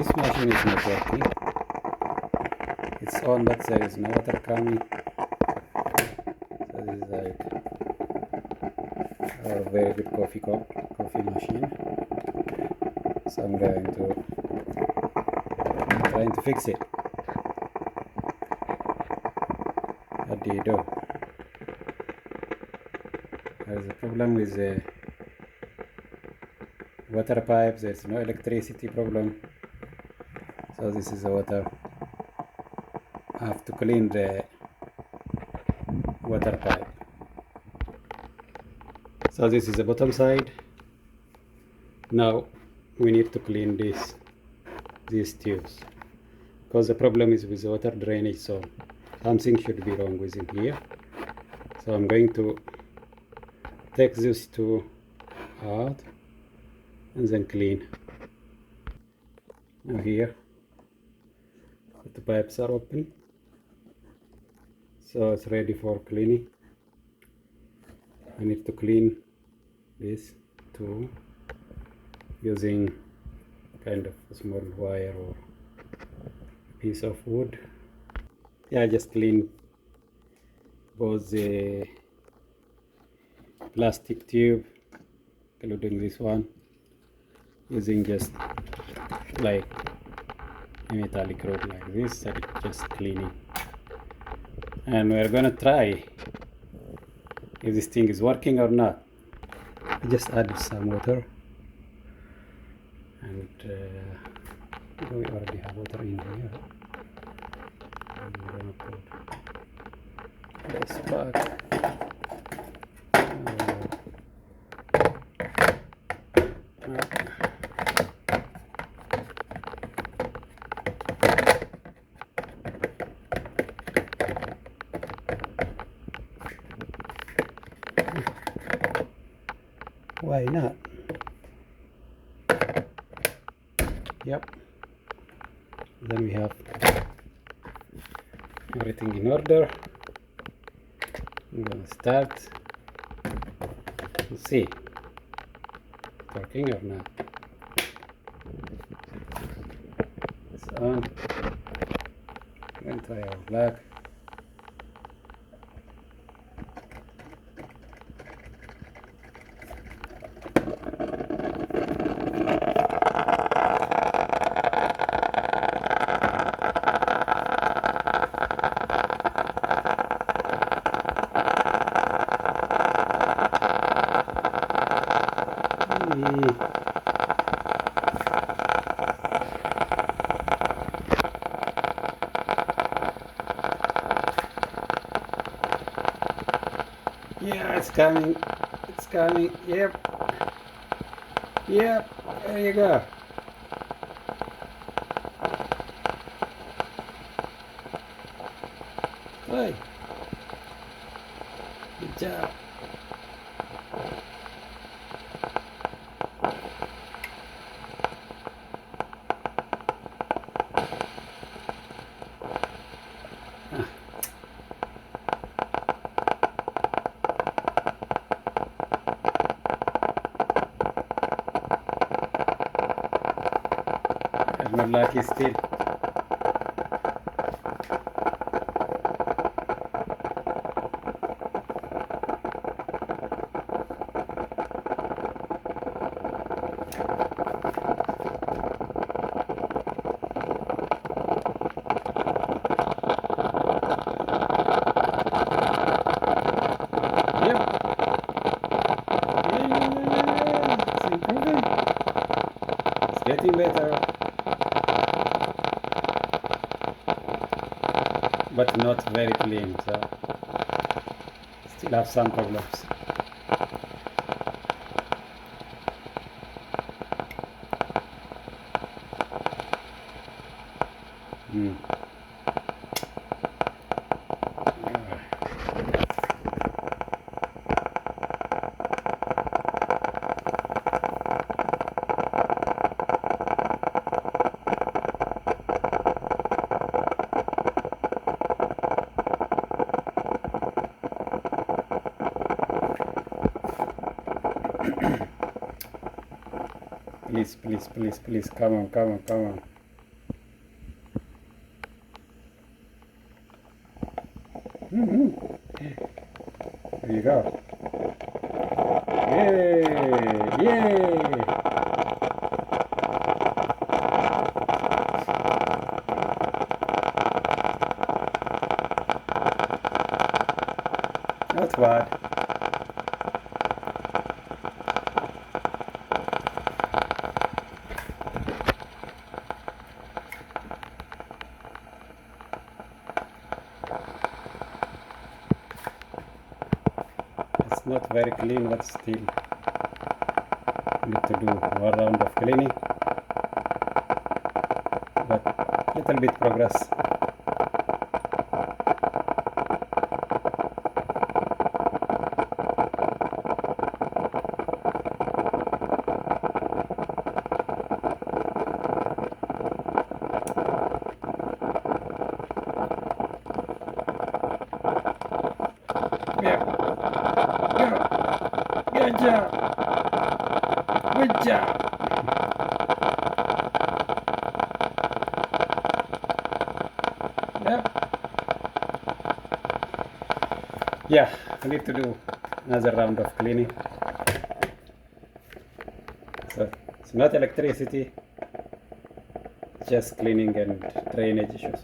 this machine is not working. It's on, but there is no water coming. So this is like our very good coffee machine. So I'm trying to fix it. What do you do? There's a problem with the water pipe. There's no electricity problem. So this is the water. I have to clean the water pipe. So this is the bottom side. Now we need to clean these tubes, because the problem is with the water drainage, so something should be wrong with it here. So I'm going to take these two out and then clean. Now here the pipes are open, so it's ready for cleaning. I need to clean this too using kind of a small wire or piece of wood. Yeah, I just clean both the plastic tube, including this one, using just like a metallic rod like this, and just cleaning. And we're gonna try if this thing is working or not. I just added some water, and we already have water in here. I'm gonna put this back. Why not? Yep. Then we have everything in order. I'm gonna start. Let's see, working or not. It's on. I'm gonna try our black. Yeah, it's coming. It's coming. Yep. Yep. There you go. Hey. Good job. I'm not lucky still. Yep. It's improving. It's getting better. But not very clean, so still have some problems. Please, please, please, please, come on, come on, come on. bad. It's not very clean, but still need to do one round of cleaning, but little bit progress. Yeah. Good job. Good job. Yep. Yeah, I need to do another round of cleaning. So it's not electricity, just cleaning and drainage issues.